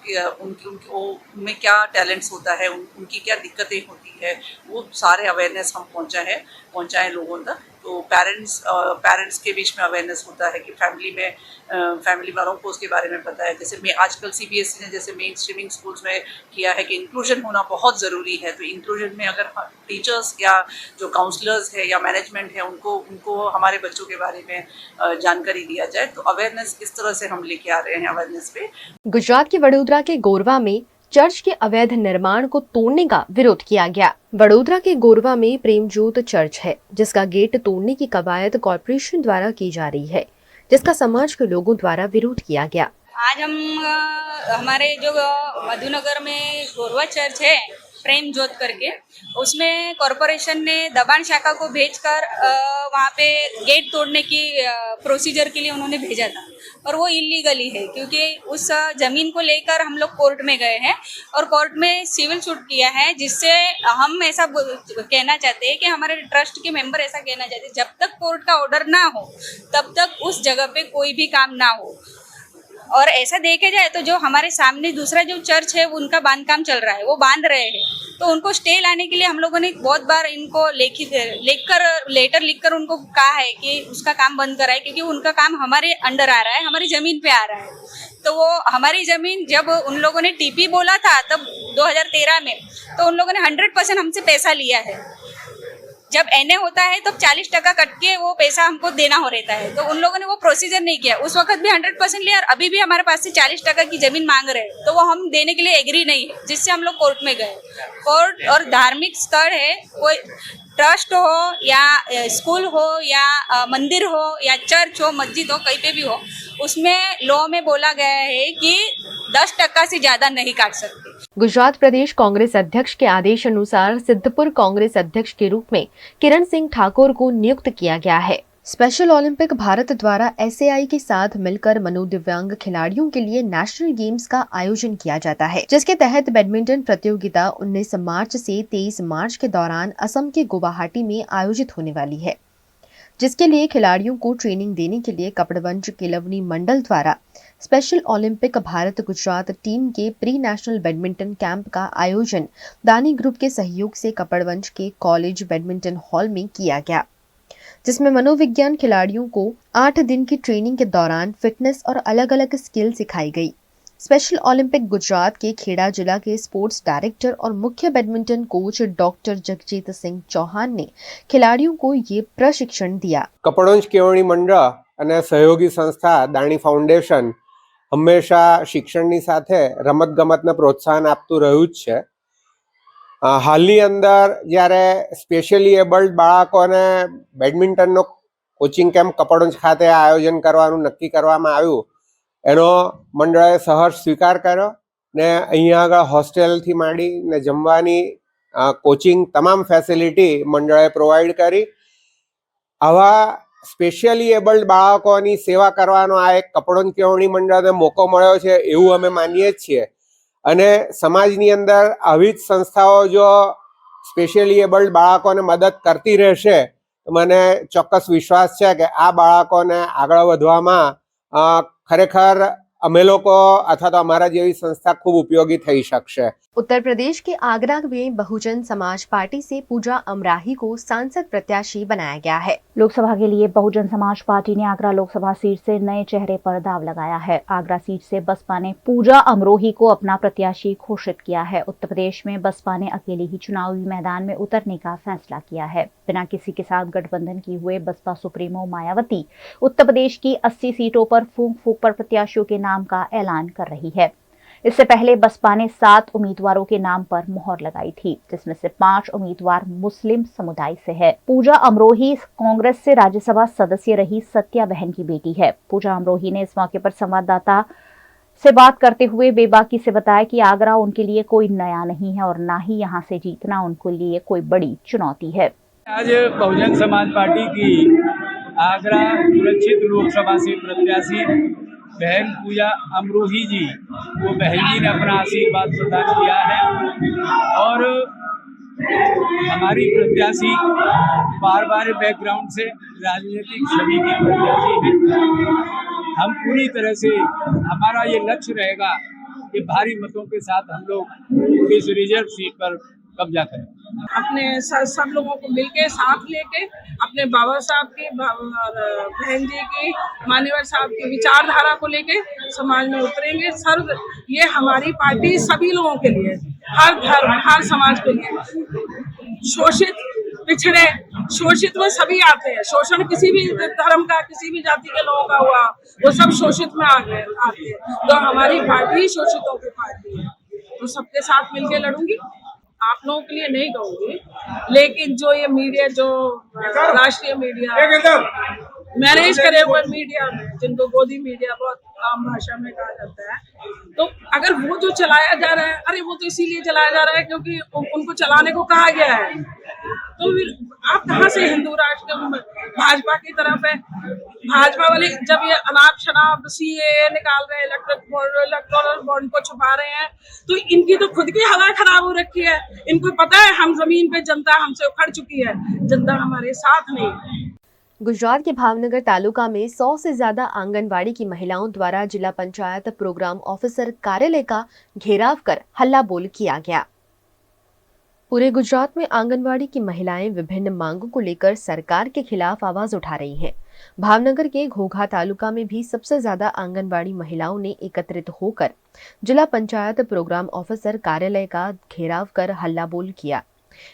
R: उनमें क्या टैलेंट्स होता है, उनकी क्या दिक्कतें होती है, वो सारे अवेयरनेस हम पहुँचाएँ लोगों तक। तो पेरेंट्स के बीच में अवेयरनेस होता है कि फैमिली वालों को उसके बारे में पता है। जैसे आजकल CBSE ने जैसे मेन स्ट्रीमिंग स्कूल्स में किया है कि इंक्लूजन होना बहुत ज़रूरी है, तो इंक्लूजन में अगर टीचर्स या जो काउंसलर्स है या मैनेजमेंट है उनको हमारे बच्चों के बारे में जानकारी दिया जाए, तो अवेयरनेस किस तरह से हम लेके आ रहे हैं अवेयरनेस पे।
A: गुजरात के वडोदरा के गोरवा में चर्च के अवैध निर्माण को तोड़ने का विरोध किया गया। वडोदरा के गोरवा में प्रेमजोत चर्च है जिसका गेट तोड़ने की कवायद कॉर्पोरेशन द्वारा की जा रही है, जिसका समाज के लोगों द्वारा विरोध किया गया।
S: आज हम हमारे जो मधुनगर में गोरवा चर्च है प्रेम जोत करके, उसमें कॉरपोरेशन ने दबाण शाखा को भेजकर वहाँ पे गेट तोड़ने की प्रोसीजर के लिए उन्होंने भेजा था, और वो इलीगली है क्योंकि उस ज़मीन को लेकर हम लोग कोर्ट में गए हैं और कोर्ट में सिविल सूट किया है, जिससे हम ऐसा कहना चाहते हैं कि हमारे ट्रस्ट के मेंबर ऐसा कहना चाहते हैं जब तक कोर्ट का ऑर्डर ना हो तब तक उस जगह पे कोई भी काम ना हो। और ऐसा देखे जाए तो जो हमारे सामने दूसरा जो चर्च है उनका बांधकाम चल रहा है, वो बांध रहे हैं, तो उनको स्टे लाने के लिए हम लोगों ने बहुत बार इनको लेटर लिखकर उनको कहा है कि उसका काम बंद कराए, क्योंकि उनका काम हमारे अंडर आ रहा है, हमारी ज़मीन पे आ रहा है। तो वो हमारी ज़मीन जब उन लोगों ने TP बोला था तब 2013 में, तो उन लोगों ने 100% हमसे पैसा लिया है। जब NA होता है तब 40% कट के वो पैसा हमको देना हो रहता है, तो उन लोगों ने वो प्रोसीजर नहीं किया। उस वक्त भी 100% लिया और अभी भी हमारे पास से 40% की जमीन मांग रहे हैं, तो वो हम देने के लिए एग्री नहीं है, जिससे हम लोग कोर्ट में गए। कोर्ट और धार्मिक स्थल है, कोई ट्रस्ट हो या स्कूल हो या मंदिर हो या चर्च हो, मस्जिद हो, कहीं पे भी हो, उसमें लॉ में बोला गया है कि 10% से ज्यादा नहीं काट सकते।
A: गुजरात प्रदेश कांग्रेस अध्यक्ष के आदेश अनुसार सिद्धपुर कांग्रेस अध्यक्ष के रूप में किरण सिंह ठाकुर को नियुक्त किया गया है। स्पेशल ओलंपिक भारत द्वारा SAI के साथ मिलकर मनोदिव्यांग खिलाड़ियों के लिए नेशनल गेम्स का आयोजन किया जाता है, जिसके तहत बैडमिंटन प्रतियोगिता 19 मार्च से 23 मार्च के दौरान असम के गुवाहाटी में आयोजित होने वाली है, जिसके लिए खिलाड़ियों को ट्रेनिंग देने के लिए कपड़वंज केलवनी मंडल द्वारा special Olympic Bharat Gujarat team के प्री नेशनल बैडमिंटन कैंप का आयोजन दानी ग्रुप के सहयोग से कपड़वंज के कॉलेज बैडमिंटन हॉल में किया गया, जिसमें मनोविज्ञान खिलाड़ियों को 8 दिन की ट्रेनिंग के दौरान फिटनेस और अलग अलग स्किल सिखाई गई। स्पेशल ओलंपिक गुजरात के खेड़ा जिला के स्पोर्ट्स डायरेक्टर और मुख्य badminton coach doctor Jagjit Singh Chauhan ने खिलाड़ियों को ये प्रशिक्षण दिया।
T: कपड़वंज केळवणी मंडळ અને સહયોગી સંસ્થા દાણી ફાઉન્ડેશન હંમેશા શિક્ષણની સાથે રમતગમતને પ્રોત્સાહન આપતું રહ્યું જ છે। હાલની અંદર જ્યારે સ્પેશિયલી એબલ્ડ બાળકોને બેડમિન્ટનનો કોચિંગ કેમ્પ કપડવંજ ખાતે આયોજન કરવાનું નક્કી કરવામાં આવ્યું, એનો મંડળે સહર્ષ સ્વીકાર કર્યો ને અહીંયા આગળ હોસ્ટેલથી માંડી ને જમવાની કોચિંગ તમામ ફેસિલિટી મંડળે પ્રોવાઈડ કરી। આવા સ્પેશિયલી એબલ્ડ બાળકોની સેવા કરવાનો આ એક કપડવંજ કેળવણી મંડળને મોકો મળ્યો છે એવું અમે માનીએ છીએ, અને સમાજની અંદર આવી જ સંસ્થાઓ જો સ્પેશિયલી એબલ્ડ બાળકોને મદદ કરતી રહેશે તો મને ચોક્કસ વિશ્વાસ છે કે આ બાળકોને આગળ વધવામાં ખરેખર અમે લોકો અથવા તો અમારા જેવી સંસ્થા ખૂબ ઉપયોગી થઈ શકશે।
A: उत्तर प्रदेश के आगरा में बहुजन समाज पार्टी से पूजा अमराही को सांसद प्रत्याशी बनाया गया है।
F: लोकसभा के लिए बहुजन समाज पार्टी ने आगरा लोकसभा सीट से नए चेहरे पर दाव लगाया है। आगरा सीट से बसपा ने पूजा अमरोही को अपना प्रत्याशी घोषित किया है। उत्तर प्रदेश में बसपा ने अकेले ही चुनावी मैदान में उतरने का फैसला किया है। बिना किसी के साथ गठबंधन किए हुए बसपा सुप्रीमो मायावती उत्तर प्रदेश की 80 सीटों पर फूंक फूंक पर प्रत्याशियों के नाम का ऐलान कर रही है। इससे पहले बसपा ने 7 उम्मीदवारों के नाम पर मोहर लगाई थी, जिसमें से 5 उम्मीदवार मुस्लिम समुदाय से है। पूजा अमरोही कांग्रेस से राज्यसभा सदस्य रही सत्या बहन की बेटी है। पूजा अमरोही ने इस मौके पर संवाददाता से बात करते हुए बेबाकी से बताया कि आगरा उनके लिए कोई नया नहीं है और ना ही यहाँ से जीतना उनके लिए कोई बड़ी चुनौती है।
U: आज बहुजन समाज पार्टी की आगरा सुरक्षित लोकसभा से प्रत्याशी बहन पूजा अमरोही जी वो बहन जी ने अपना आशीर्वाद प्रदान किया है और हमारी प्रत्याशी बार बैकग्राउंड से राजनीतिक छवि की प्रत्याशी है। हम पूरी तरह से हमारा ये लक्ष्य रहेगा कि भारी मतों के साथ हम लोग इस रिजर्व सीट पर कब्जा करें।
V: अपने सब लोगों को मिलके साथ लेके अपने बाबा साहब की बहन जी की मान्यवर साहब की विचारधारा को लेके समाज में उतरेंगे। सर्व ये हमारी पार्टी सभी लोगों के लिए, हर धर्म हर समाज के लिए, शोषित पिछड़े शोषित में सभी आते हैं। शोषण किसी भी धर्म का किसी भी जाति के लोगों का हुआ वो सब शोषित में आते हैं। तो हमारी पार्टी शोषितों की पार्टी है, तो सबके साथ मिलके लड़ूंगी। आप लोगों के लिए नहीं कहूँगी, लेकिन जो ये मीडिया, जो राष्ट्रीय मीडिया, मैनेज करे हुए मीडिया में, जिनको गोदी मीडिया बहुत आम भाषा में कहा जाता है, तो अगर वो जो चलाया जा रहा है, अरे वो तो इसीलिए चलाया जा रहा है क्योंकि उनको चलाने को कहा गया है, तो फिर आप कहाँ से हिंदू राष्ट्र भाजपा की तरफ है। भाजपा वाले जब ये अनाप शनाप CAA निकाल रहे हैं, इलेक्टोरल बॉन्ड को छुपा रहे हैं, तो इनकी तो खुद की हवा खराब हो रखी है। इनको पता है हम जमीन पे जनता हमसे उखड़ चुकी है, जनता हमारे साथ नहीं है।
A: गुजरात के भावनगर तालुका में 100 से ज्यादा आंगनबाड़ी की महिलाओं द्वारा जिला पंचायत प्रोग्राम ऑफिसर कार्यालय का घेराव कर हल्ला बोल किया गया। पूरे गुजरात में आंगनबाड़ी की महिलाएं विभिन्न मांगों को लेकर सरकार के खिलाफ आवाज उठा रही हैं। भावनगर के घोघा तालुका में भी सबसे ज्यादा आंगनबाड़ी महिलाओं ने एकत्रित होकर जिला पंचायत प्रोग्राम ऑफिसर कार्यालय का घेराव कर हल्ला बोल किया।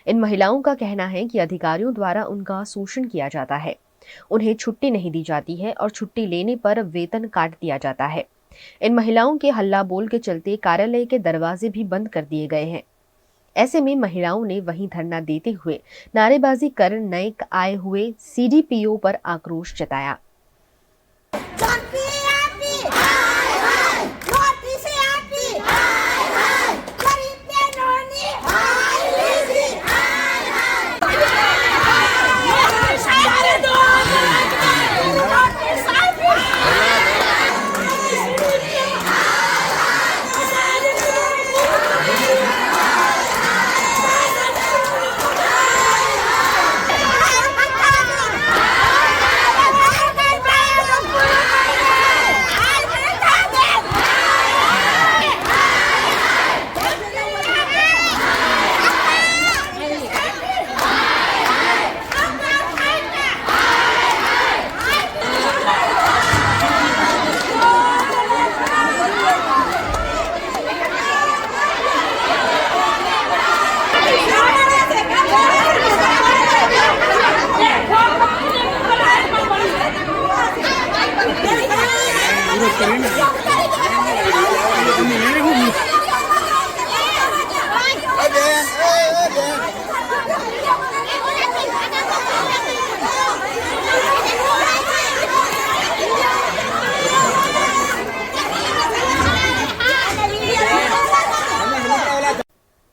A: इन महिलाओं का कहना है कि अधिकारियों द्वारा उनका शोषण किया जाता है, उन्हें छुट्टी नहीं दी जाती है और छुट्टी लेने पर वेतन काट दिया जाता है। इन महिलाओं के हल्ला बोल के चलते कार्यालय के दरवाजे भी बंद कर दिए गए हैं। ऐसे में महिलाओं ने वहीं धरना देते हुए नारेबाजी कर नए आए हुए CDPO पर आक्रोश जताया।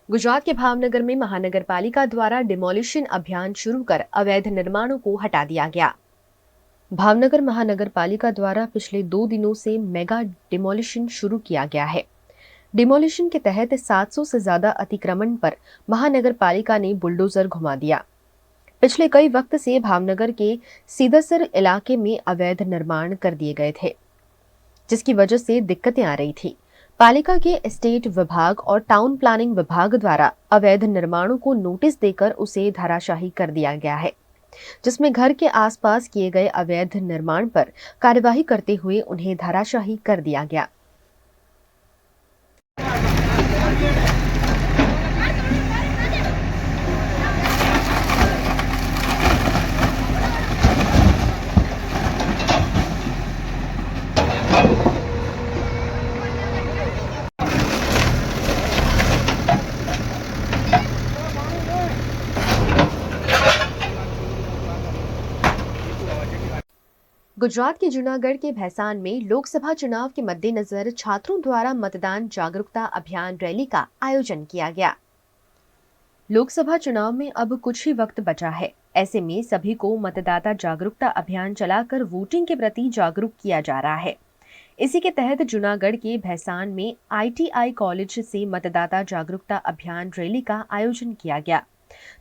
A: गुजरात के भावनगर में महानगर पालिका द्वारा डिमोलिशन अभियान शुरू कर अवैध निर्माणों को हटा दिया गया। भावनगर महानगर पालिका द्वारा पिछले 2 दिनों से मेगा डिमोलिशन शुरू किया गया है। डिमोलिशन के तहत 700 से ज्यादा अतिक्रमण पर महानगर पालिका ने बुलडोजर घुमा दिया। पिछले कई वक्त से भावनगर के सीदसर इलाके में अवैध निर्माण कर दिए गए थे, जिसकी वजह से दिक्कतें आ रही थी। पालिका के स्टेट विभाग और टाउन प्लानिंग विभाग द्वारा अवैध निर्माणों को नोटिस देकर उसे धराशाही कर दिया गया है, जिसमें घर के आसपास किए गए अवैध निर्माण पर कार्यवाही करते हुए उन्हें धराशाही कर दिया गया। गुजरात के जूनागढ़ के भैसान में लोकसभा चुनाव के मद्देनजर छात्रों द्वारा मतदान जागरूकता अभियान रैली का आयोजन किया गया। लोकसभा चुनाव में अब कुछ ही वक्त बचा है, ऐसे में सभी को मतदाता जागरूकता अभियान चलाकर वोटिंग के प्रति जागरूक किया जा रहा है। इसी के तहत जूनागढ़ के भैसान में ITI कॉलेज से मतदाता जागरूकता अभियान रैली का आयोजन किया गया,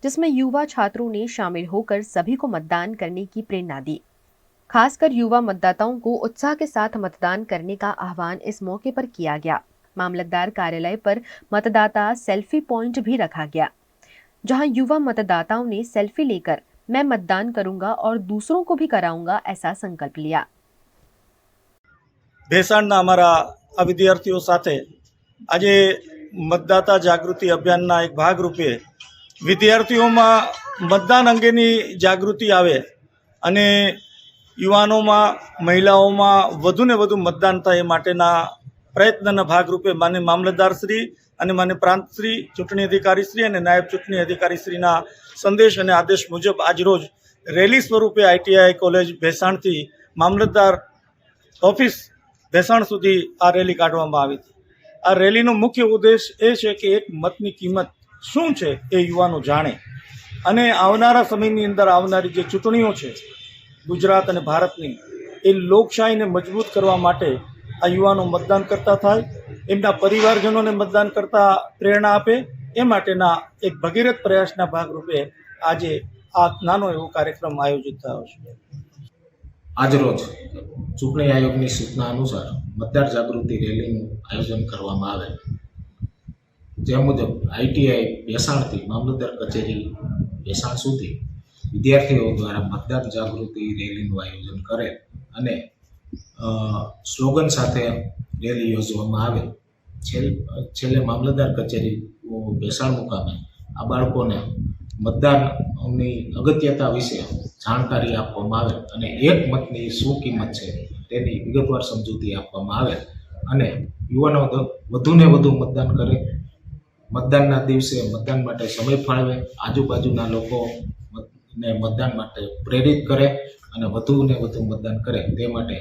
A: जिसमें युवा छात्रों ने शामिल होकर सभी को मतदान करने की प्रेरणा दी। खासकर युवा मतदाताओं को उत्साह के साथ मतदान करने का आह्वान इस मौके पर किया गया। मामलतदार कार्यालय पर मतदाता सेल्फी पॉइंट भी रखा गया, जहां युवा मतदाताओं ने सेल्फी लेकर मैं मतदान करूंगा और दूसरों को भी कराऊंगा ऐसा संकल्प लिया।
B: ભેસાણના અમારા આ વિદ્યાર્થીઓ સાથે આજે મતદાતા જાગૃતિ અભિયાનના એક ભાગરૂપે વિદ્યાર્થીઓમાં મતદાન અંગેની જાગૃતિ આવે અને યુવાનોમાં મહિલાઓમાં વધુને વધુ મતદાન થાય એ માટેના પ્રયત્નના ભાગરૂપે માન્ય મામલતદારશ્રી અને માન્ય પ્રાંતશ્રી ચૂંટણી અધિકારીશ્રી અને નાયબ ચૂંટણી અધિકારીશ્રીના સંદેશ અને આદેશ મુજબ આજરોજ રેલી સ્વરૂપે ITI કોલેજ ભેસાણથી મામલતદાર ઓફિસ ભેસાણ સુધી આ રેલી કાઢવામાં આવી હતી। આ રેલીનો મુખ્ય ઉદ્દેશ એ છે કે એક મતની કિંમત શું છે એ યુવાનો જાણે અને આવનારા સમયની અંદર આવનારી જે ચૂંટણીઓ છે ગુજરાત અને ભારતની એ લોકશાહીને મજબૂત કરવા માટે આ યુવાનો મતદાન કરતા થાય, એમના પરિવારજનોને મતદાન કરતા પ્રેરણા આપે, એ માટેના એક ભગીરથ પ્રયાસના ભાગરૂપે આજે આ નાનો એવો કાર્યક્રમ આયોજિત થયો છે।
C: આજરોજ ચૂંટણી આયોગની સૂચના અનુસાર મતદાર જાગૃતિ રેલીનું આયોજન કરવામાં આવેલ, જે મુજબ ITI ભેસાણથી મામલતદાર કચેરી ભેસાણ સુધી વિદ્યાર્થીઓ દ્વારા મતદાર જાગૃતિ રેલીનું આયોજન કરેલ અને સ્લોગન સાથે રેલી યોજવામાં આવેલ। છેલ્લે મામલતદાર કચેરી ભેસાણ મુકામે આ બાળકોને મતદાનની અગત્યતા વિશે જાણકારી આપવામાં આવેલ અને એક મતની શું કિંમત છે તેની વિગતવાર સમજૂતી આપવામાં આવેલ અને યુવાનો વધુને વધુ મતદાન કરે, મતદાનના દિવસે મતદાન માટે સમય ફાળવે, આજુબાજુના લોકો ને મતદાન માટે પ્રેરિત કરે અને વધુને વધુ મતદાન કરે તે માટે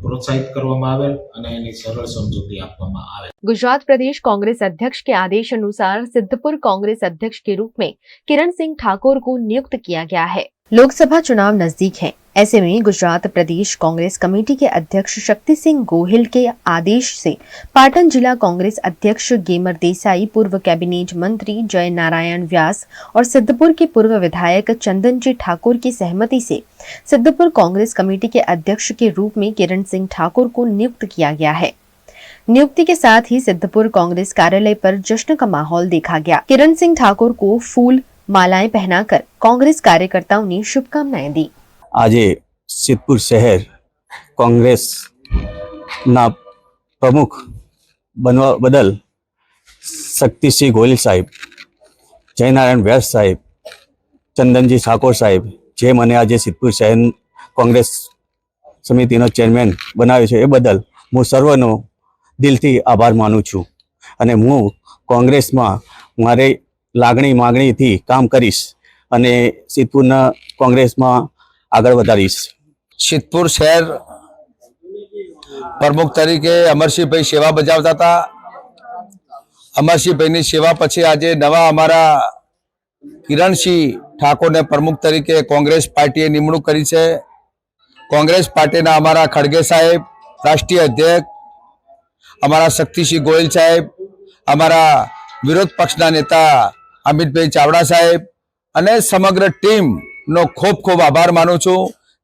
C: प्रोत्साहित કરવામાં આવેલ અને એની સરળ સમજૂતી આપવામાં આવેલ।
A: गुजरात प्रदेश कांग्रेस अध्यक्ष के आदेश अनुसार सिद्धपुर कांग्रेस अध्यक्ष के रूप में किरण सिंह ठाकुर को नियुक्त किया गया है। लोकसभा चुनाव नजदीक है, ऐसे में गुजरात प्रदेश कांग्रेस कमेटी के अध्यक्ष शक्ति सिंह गोहिल के आदेश से पाटन जिला कांग्रेस अध्यक्ष गेमर देसाई, पूर्व कैबिनेट मंत्री जय नारायण व्यास और सिद्धपुर के पूर्व विधायक चंदन जी ठाकुर की सहमति से सिद्धपुर कांग्रेस कमेटी के अध्यक्ष के रूप में किरण सिंह ठाकुर को नियुक्त किया गया है। नियुक्ति के साथ ही सिद्धपुर कांग्रेस कार्यालय पर जश्न का माहौल देखा गया। किरण सिंह ठाकुर को फूल मालाएं पहनाकर कांग्रेस कार्यकर्ताओं ने शुभकामनाएं दी।
W: આજે સિદ્ધપુર શહેર કોંગ્રેસના પ્રમુખ બનવા બદલ શક્તિસિંહ ગોહિલ સાહેબ, જયનારાયણ વ્યાસ સાહેબ, ચંદનજી ઠાકોર સાહેબ, જે મને આજે સિદ્ધપુર શહેર કોંગ્રેસ સમિતિનો ચેરમેન બનાવ્યો છે એ બદલ હું સર્વનો દિલથી આભાર માનું છું અને હું કોંગ્રેસમાં મારી લાગણી માગણીથી કામ કરીશ અને સિદ્ધપુરના કોંગ્રેસમાં આગળ વધારીશ।
X: સિદ્ધપુર શહેર પ્રમુખ તરીકે અમરસિંહભાઈ સેવા બજાવતા હતા। અમરસિંહભાઈની સેવા પછી આજે નવા અમારા કિરણસિંહ ઠાકોરને પ્રમુખ તરીકે કોંગ્રેસ પાર્ટીએ નિમણૂક કરી છે। કોંગ્રેસ પાર્ટીના અમારા ખડગે સાહેબ રાષ્ટ્રીય અધ્યક્ષ, અમારા શક્તિસિંહ ગોહિલ સાહેબ, અમારા વિરોધ પક્ષના નેતા અમિતભાઈ ચાવડા સાહેબ અને સમગ્ર ટીમનો ખૂબ ખૂબ આભાર માનું છું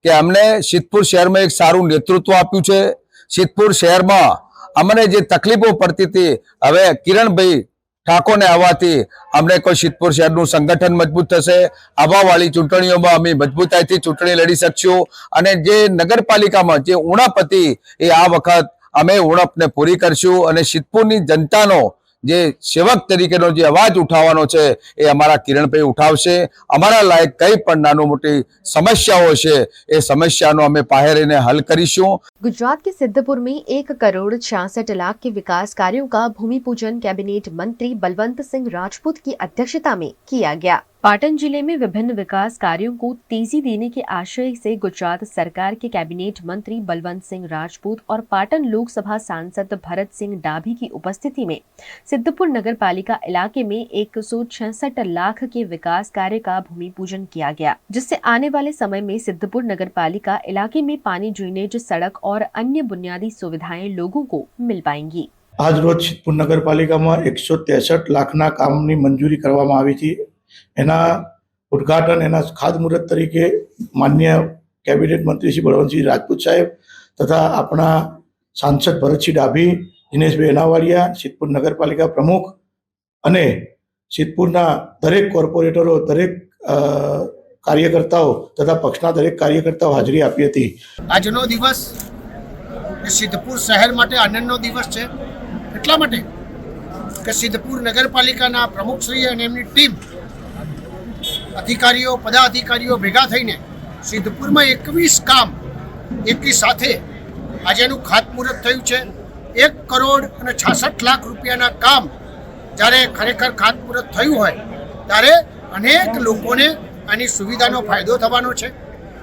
X: કે અમને સિદ્ધપુર શહેરમાં એક સારું નેતૃત્વ આપ્યું છે. સિદ્ધપુર શહેરમાં અમને જે તકલીફો પડતી હતી, હવે કિરણભાઈ ઠાકોરને આવવાથી અમને કોઈ સિદ્ધપુર શહેરનું સંગઠન મજબૂત થશે. આવવાવાળી ચૂંટણીઓમાં અમે મજબૂતાઈથી ચૂંટણી લડી શકશું અને જે નગરપાલિકામાં જે ઉણપ હતી એ આ વખત અમે ઉણપને પૂરી કરશું અને સિદ્ધપુરની જનતાનો જે સેવક તરીકેનો જે અવાજ ઉઠાવવાનો છે એ અમારા કિરણભાઈ ઉઠાવશે. અમારા લાયક કંઈ પણ નાનું મોટી સમસ્યાઓ છે એ સમસ્યાનો અમે પાસે રહીને હલ કરીશું.
A: गुजरात के सिद्धपुर में 1,66,00,000 के विकास कार्यों का भूमि पूजन कैबिनेट मंत्री बलवंत सिंह राजपूत की अध्यक्षता में किया गया. पाटन जिले में विभिन्न विकास कार्यों को तेजी देने के आशय से गुजरात सरकार के कैबिनेट मंत्री बलवंत सिंह राजपूत और पाटन लोकसभा सांसद भरत सिंह डाभी की उपस्थिति में सिद्धपुर नगर पालिका इलाके में 166 लाख के विकास कार्य का भूमि पूजन किया गया, जिससे आने वाले समय में सिद्धपुर नगर पालिका इलाके में पानी, ड्रेनेज, सड़क और अन्य बुनियादी सुविधाएं लोगों को मिल पाएंगी.
B: આજ રોજ સિદ્ધપુર નગરપાલિકામાં 163 લાખના કામની મંજૂરી કરવામાં આવી હતી. એના ઉદ્ઘાટન એના ખાતમુહૂર્ત તરીકે માન્ય કેબિનેટ મંત્રી શ્રી બળવંતસિંહ રાજપૂત સાહેબ તથા આપણા સાંસદ ભરતસિંહ ડાભી, દિનેશભાઈ અનાવાડિયા, સિદ્ધપુર નગરપાલિકા પ્રમુખ અને સિદ્ધપુરના દરેક કોર્પોરેટરો, દરેક કાર્યકર્તાઓ તથા પક્ષના દરેક કાર્યકર્તાઓ હાજરી આપી હતી.
D: આજનો દિવસ સિદ્ધપુર શહેર માટે આનંદનો દિવસ છે. એટલા માટે કે સિદ્ધપુર નગરપાલિકાના પ્રમુખશ્રી અને એમની ટીમ અધિકારીઓ, પદાધિકારીઓ ભેગા થઈને સિદ્ધપુરમાં 21 કામ એકી સાથે આજે એનું ખાતમુહૂર્ત થયું છે. 1,66 લાખ રૂપિયાના કામ જ્યારે ખરેખર ખાતમુહૂર્ત થયું હોય ત્યારે અનેક લોકોને આની સુવિધાનો ફાયદો થવાનો છે.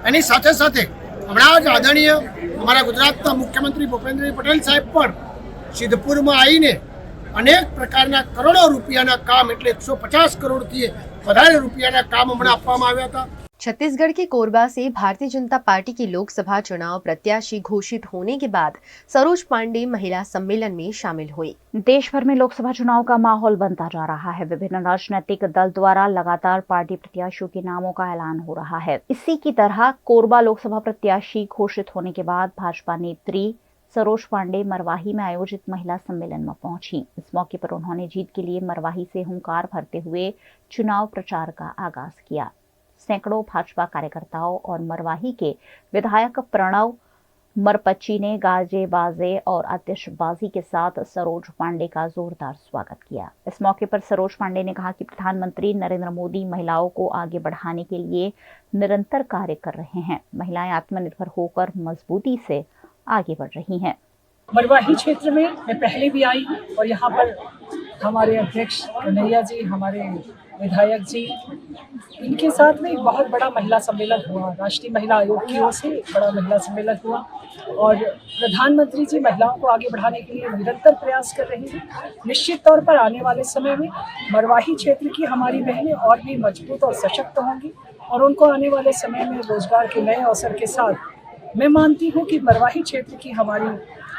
D: એની સાથે સાથે હમણાં જ આદરણીય અમારા ગુજરાતના મુખ્યમંત્રી ભૂપેન્દ્રભાઈ પટેલ સાહેબ પણ સિદ્ધપુરમાં આવીને અનેક પ્રકારના કરોડો રૂપિયાના કામ એટલે 150 કરોડથી વધારે રૂપિયાના કામ હમણાં આપવામાં આવ્યા હતા.
A: छत्तीसगढ़ के कोरबा से भारतीय जनता पार्टी की लोकसभा चुनाव प्रत्याशी घोषित होने के बाद सरोज पांडे महिला सम्मेलन में शामिल हुई.
F: देश भर में लोकसभा चुनाव का माहौल बनता जा रहा है. विभिन्न राजनीतिक दल द्वारा लगातार पार्टी प्रत्याशियों के नामों का ऐलान हो रहा है. इसी की तरह कोरबा लोकसभा प्रत्याशी घोषित होने के बाद भाजपा नेत्री सरोज पांडे मरवाही में आयोजित महिला सम्मेलन में पहुंची. इस मौके पर उन्होंने जीत के लिए मरवाही से हुंकार भरते हुए चुनाव प्रचार का आगाज किया. सैकड़ों भाजपा कार्यकर्ताओं और मरवाही के विधायक प्रणव मरपच्ची ने गाजे बाजे और आतिशबाजी के साथ सरोज पांडे का जोरदार स्वागत किया. इस मौके पर सरोज पांडे ने कहा कि प्रधानमंत्री नरेंद्र मोदी महिलाओं को आगे बढ़ाने के लिए निरंतर कार्य कर रहे हैं. महिलाएं आत्मनिर्भर होकर मजबूती से आगे बढ़ रही हैं.
V: मरवाही क्षेत्र में मैं पहले भी आई और यहाँ पर हमारे अध्यक्ष कन्हैया जी, हमारे विधायक जी, इनके साथ में एक बहुत बड़ा महिला सम्मेलन हुआ. राष्ट्रीय महिला आयोग की ओर से एक बड़ा महिला सम्मेलन हुआ और प्रधानमंत्री जी महिलाओं को आगे बढ़ाने के लिए निरंतर प्रयास कर रही हैं. निश्चित तौर पर आने वाले समय में मरवाही क्षेत्र की हमारी बहनें और भी मजबूत और सशक्त होंगी और उनको आने वाले समय में रोजगार के नए अवसर के साथ मैं मानती हूँ कि मरवाही क्षेत्र की हमारी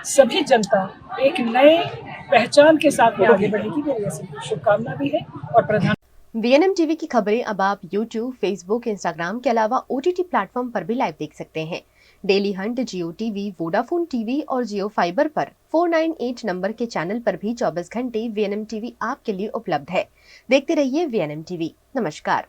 V: सभी जनता एक नए पहचान के साथ में आगे बढ़ेगी. मेरी ऐसी शुभकामना भी है. और प्रधान
A: VNM टीवी की खबरें अब आप YouTube, Facebook, Instagram के अलावा OTT प्लेटफॉर्म पर भी लाइव देख सकते हैं. डेली हंट, जियो टीवी, वोडाफोन टीवी और जियो फाइबर पर 498 नंबर के चैनल पर भी 24 घंटे VNM टीवी आपके लिए उपलब्ध है. देखते रहिए VNM टीवी. नमस्कार.